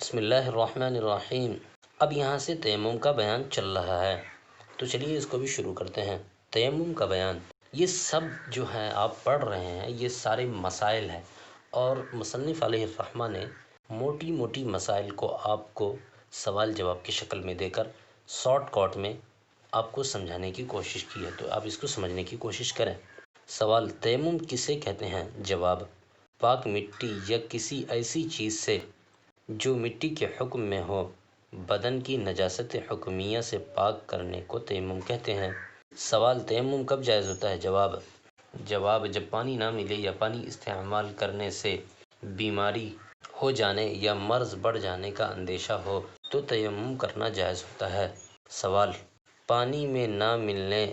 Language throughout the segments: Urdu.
بسم اللہ الرحمن الرحیم۔ اب یہاں سے تیمم کا بیان چل رہا ہے، تو چلیے اس کو بھی شروع کرتے ہیں۔ تیمم کا بیان، یہ سب جو ہے آپ پڑھ رہے ہیں، یہ سارے مسائل ہیں، اور مصنف علیہ الرحمہ نے موٹی موٹی مسائل کو آپ کو سوال جواب کی شکل میں دے کر شارٹ کٹ میں آپ کو سمجھانے کی کوشش کی ہے، تو آپ اس کو سمجھنے کی کوشش کریں۔ سوال: تیمم کسے کہتے ہیں؟ جواب: پاک مٹی یا کسی ایسی چیز سے جو مٹی کے حکم میں ہو، بدن کی نجاست حکمیہ سے پاک کرنے کو تیمم کہتے ہیں۔ سوال: تیمم کب جائز ہوتا ہے؟ جواب: جب پانی نہ ملے یا پانی استعمال کرنے سے بیماری ہو جانے یا مرض بڑھ جانے کا اندیشہ ہو تو تیمم کرنا جائز ہوتا ہے۔ سوال: پانی میں نہ ملنے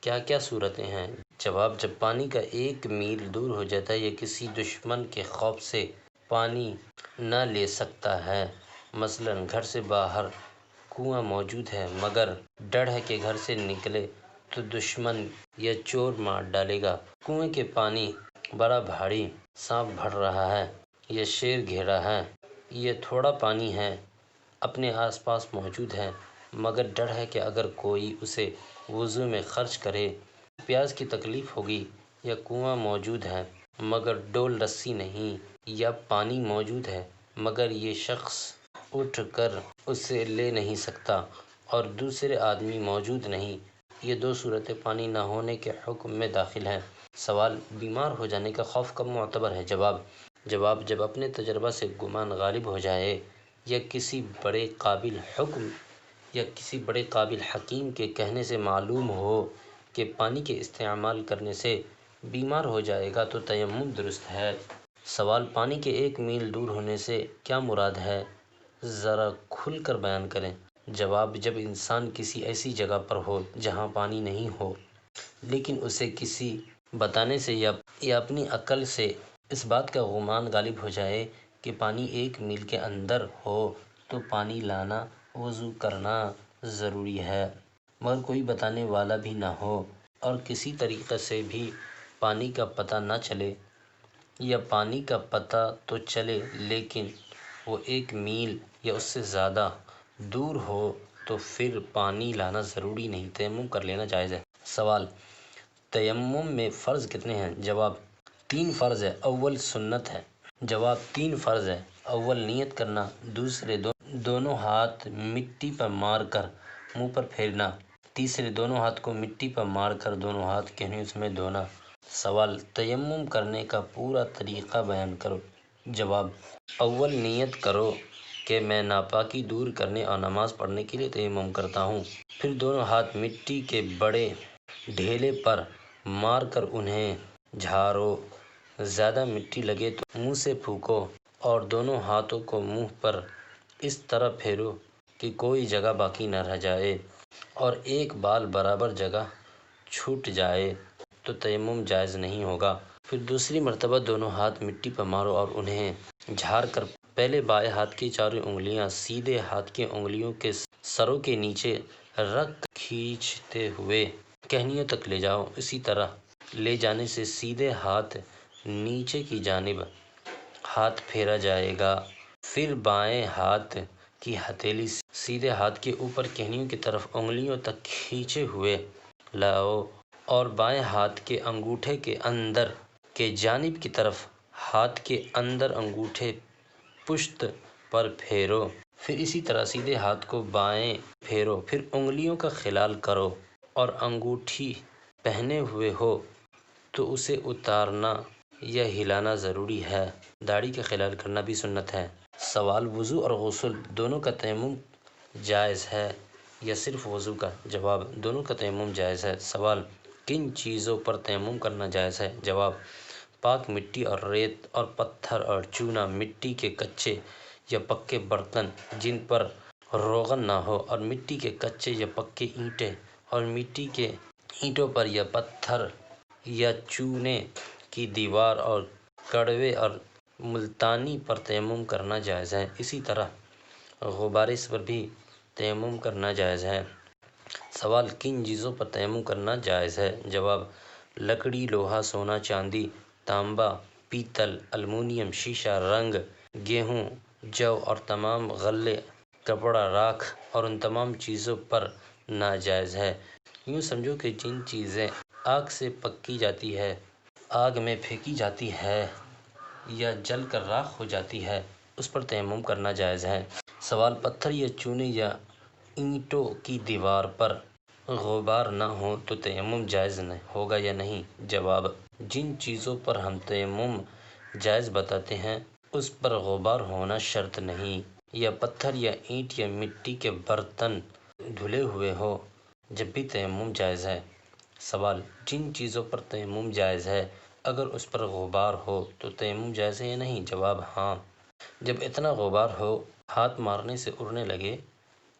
کیا کیا صورتیں ہیں؟ جواب: جب پانی کا 1 میل دور ہو جاتا ہے یا کسی دشمن کے خوف سے پانی نہ لے سکتا ہے، مثلاً گھر سے باہر کنواں موجود ہے مگر ڈر ہے کہ گھر سے نکلے تو دشمن یا چور مار ڈالے گا، کنویں کے پانی بڑا بھاری، سانپ بھر رہا ہے یا شیر گھیرا ہے، یہ تھوڑا پانی ہے اپنے آس پاس موجود ہے مگر ڈر ہے کہ اگر کوئی اسے وضو میں خرچ کرے تو پیاس کی تکلیف ہوگی، یا کنواں موجود ہے مگر ڈول رسی نہیں، یا پانی موجود ہے مگر یہ شخص اٹھ کر اسے لے نہیں سکتا اور دوسرے آدمی موجود نہیں، یہ 2 صورتیں پانی نہ ہونے کے حکم میں داخل ہیں۔ سوال: بیمار ہو جانے کا خوف کب معتبر ہے؟ جواب: جب اپنے تجربہ سے گمان غالب ہو جائے یا کسی بڑے قابل حکیم کے کہنے سے معلوم ہو کہ پانی کے استعمال کرنے سے بیمار ہو جائے گا تو تیمم درست ہے۔ سوال: پانی کے 1 میل دور ہونے سے کیا مراد ہے؟ ذرا کھل کر بیان کریں۔ جواب: جب انسان کسی ایسی جگہ پر ہو جہاں پانی نہیں ہو لیکن اسے کسی بتانے سے یا اپنی عقل سے اس بات کا گمان غالب ہو جائے کہ پانی 1 میل کے اندر ہو تو پانی لانا، وضو کرنا ضروری ہے، مگر کوئی بتانے والا بھی نہ ہو اور کسی طریقے سے بھی پانی کا پتہ نہ چلے، یا پانی کا پتہ تو چلے لیکن وہ 1 میل یا اس سے زیادہ دور ہو تو پھر پانی لانا ضروری نہیں، تیمم کر لینا جائز ہے۔ سوال: تیمم میں فرض کتنے ہیں؟ جواب: 3 فرض ہے، اول سنت ہے۔ جواب: 3 فرض ہے۔ اول نیت کرنا، دوسرے دونوں ہاتھ مٹی پر مار کر منہ پر پھیرنا، تیسرے دونوں ہاتھ کو مٹی پر مار کر دونوں ہاتھ کنویں میں دھونا۔ سوال: تیمم کرنے کا پورا طریقہ بیان کرو۔ جواب: اول نیت کرو کہ میں ناپاکی دور کرنے اور نماز پڑھنے کے لیے تیمم کرتا ہوں، پھر دونوں ہاتھ مٹی کے بڑے ڈھیلے پر مار کر انہیں جھاڑو، زیادہ مٹی لگے تو منہ سے پھونکو اور دونوں ہاتھوں کو منہ پر اس طرح پھیرو کہ کوئی جگہ باقی نہ رہ جائے اور ایک بال برابر جگہ چھوٹ جائے تو تیمم جائز نہیں ہوگا۔ پھر دوسری مرتبہ دونوں ہاتھ مٹی پر مارو اور انہیں جھاڑ کر پہلے بائیں ہاتھ کی چاروں انگلیاں سیدھے ہاتھ کی انگلیوں کے سروں کے نیچے رکھ کر کھینچتے ہوئے کہنیوں تک لے جاؤ، اسی طرح لے جانے سے سیدھے ہاتھ نیچے کی جانب ہاتھ پھیرا جائے گا، پھر بائیں ہاتھ کی ہتھیلی سیدھے ہاتھ کے اوپر کہنیوں کی طرف انگلیوں تک کھینچے ہوئے لاؤ اور بائیں ہاتھ کے انگوٹھے کے اندر کے جانب کی طرف ہاتھ کے اندر انگوٹھے پشت پر پھیرو، پھر اسی طرح سیدھے ہاتھ کو بائیں پھیرو، پھر انگلیوں کا خلال کرو اور انگوٹھی پہنے ہوئے ہو تو اسے اتارنا یا ہلانا ضروری ہے، داڑھی کا خلال کرنا بھی سنت ہے۔ سوال: وضو اور غسل دونوں کا تیمم جائز ہے یا صرف وضو کا؟ جواب: دونوں کا تیمم جائز ہے۔ سوال: کن چیزوں پر تیمم کرنا جائز ہے؟ جواب: پاک مٹی اور ریت اور پتھر اور چونا، مٹی کے کچے یا پکے برتن جن پر روغن نہ ہو، اور مٹی کے کچے یا پکے اینٹیں اور مٹی کے اینٹوں پر یا پتھر یا چونے کی دیوار اور کڑوے اور ملتانی پر تیمم کرنا جائز ہے، اسی طرح غبارے پر بھی تیمم کرنا جائز ہے۔ سوال: کن چیزوں پر تیمم کرنا جائز ہے؟ جواب: لکڑی، لوہا، سونا، چاندی، تانبا، پیتل، المونیم، شیشہ، رنگ، گیہوں، جو اور تمام غلے، کپڑا، راکھ اور ان تمام چیزوں پر ناجائز ہے۔ یوں سمجھو کہ جن چیزیں آگ سے پکی جاتی ہے، آگ میں پھینکی جاتی ہے یا جل کر راکھ ہو جاتی ہے، اس پر تیمم کرنا جائز ہے۔ سوال: پتھر یا چونے یا اینٹوں کی دیوار پر غبار نہ ہو تو تیمم جائز ہوگا یا نہیں؟ جواب: جن چیزوں پر ہم تیمم جائز بتاتے ہیں اس پر غبار ہونا شرط نہیں۔ یا پتھر یا اینٹ یا مٹی کے برتن دھلے ہوئے ہو، جب بھی تیمم جائز ہے۔ سوال: جن چیزوں پر تیمم جائز ہے اگر اس پر غبار ہو تو تیمم جائز ہے یا نہیں؟ جواب: ہاں، جب اتنا غبار ہو ہاتھ مارنے سے اڑنے لگے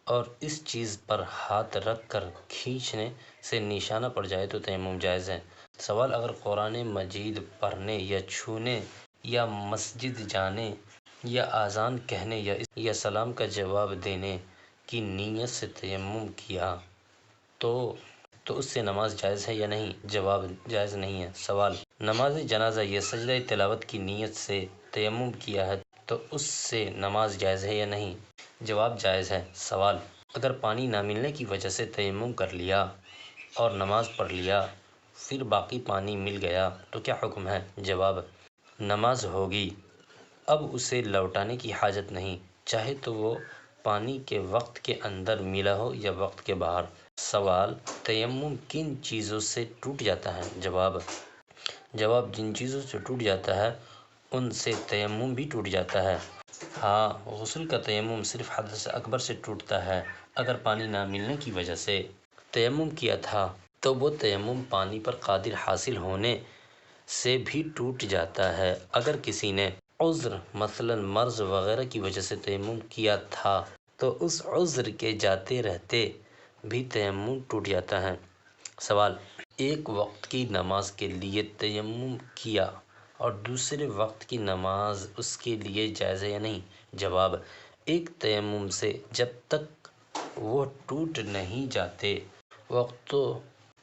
اور اس چیز پر ہاتھ رکھ کر کھینچنے سے نشانہ پڑ جائے تو تیمم جائز ہے۔ سوال: اگر قرآن مجید پڑھنے یا چھونے یا مسجد جانے یا اذان کہنے یا سلام کا جواب دینے کی نیت سے تیمم کیا تو اس سے نماز جائز ہے یا نہیں؟ جواب: جائز نہیں ہے۔ سوال: نماز جنازہ یا سجدہ تلاوت کی نیت سے تیمم کیا ہے تو اس سے نماز جائز ہے یا نہیں؟ جواب: جائز ہے۔ سوال: اگر پانی نہ ملنے کی وجہ سے تیمم کر لیا اور نماز پڑھ لیا، پھر باقی پانی مل گیا تو کیا حکم ہے؟ جواب: نماز ہوگی، اب اسے لوٹانے کی حاجت نہیں، چاہے تو وہ پانی کے وقت کے اندر ملا ہو یا وقت کے باہر۔ سوال: تیمم کن چیزوں سے ٹوٹ جاتا ہے؟ جواب: جن چیزوں سے ٹوٹ جاتا ہے ان سے تیمم بھی ٹوٹ جاتا ہے۔ ہاں، غسل کا تیمم صرف حدث اکبر سے ٹوٹتا ہے۔ اگر پانی نہ ملنے کی وجہ سے تیمم کیا تھا تو وہ تیمم پانی پر قادر حاصل ہونے سے بھی ٹوٹ جاتا ہے۔ اگر کسی نے عذر مثلاً مرض وغیرہ کی وجہ سے تیمم کیا تھا تو اس عذر کے جاتے رہتے بھی تیمم ٹوٹ جاتا ہے۔ سوال: ایک وقت کی نماز کے لیے تیمم کیا اور دوسرے وقت کی نماز اس کے لیے جائز ہے یا نہیں؟ جواب: ایک تیمم سے جب تک وہ ٹوٹ نہیں جاتے وقتوں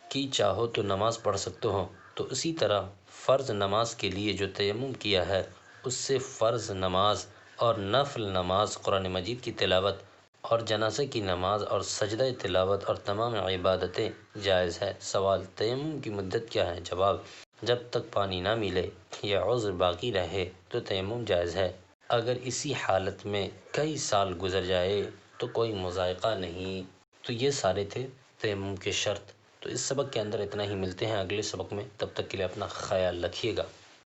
کی چاہو تو نماز پڑھ سکتے ہو، تو اسی طرح فرض نماز کے لیے جو تیمم کیا ہے اس سے فرض نماز اور نفل نماز، قرآن مجید کی تلاوت اور جنازہ کی نماز اور سجدہ تلاوت اور تمام عبادتیں جائز ہے۔ سوال: تیمم کی مدت کیا ہے؟ جواب: جب تک پانی نہ ملے یا عذر باقی رہے تو تیمم جائز ہے۔ اگر اسی حالت میں کئی سال گزر جائے تو کوئی مضائقہ نہیں۔ تو یہ سارے تھے تیمم کے شرط۔ تو اس سبق کے اندر اتنا ہی، ملتے ہیں اگلے سبق میں، تب تک کے لیے اپنا خیال رکھیے گا۔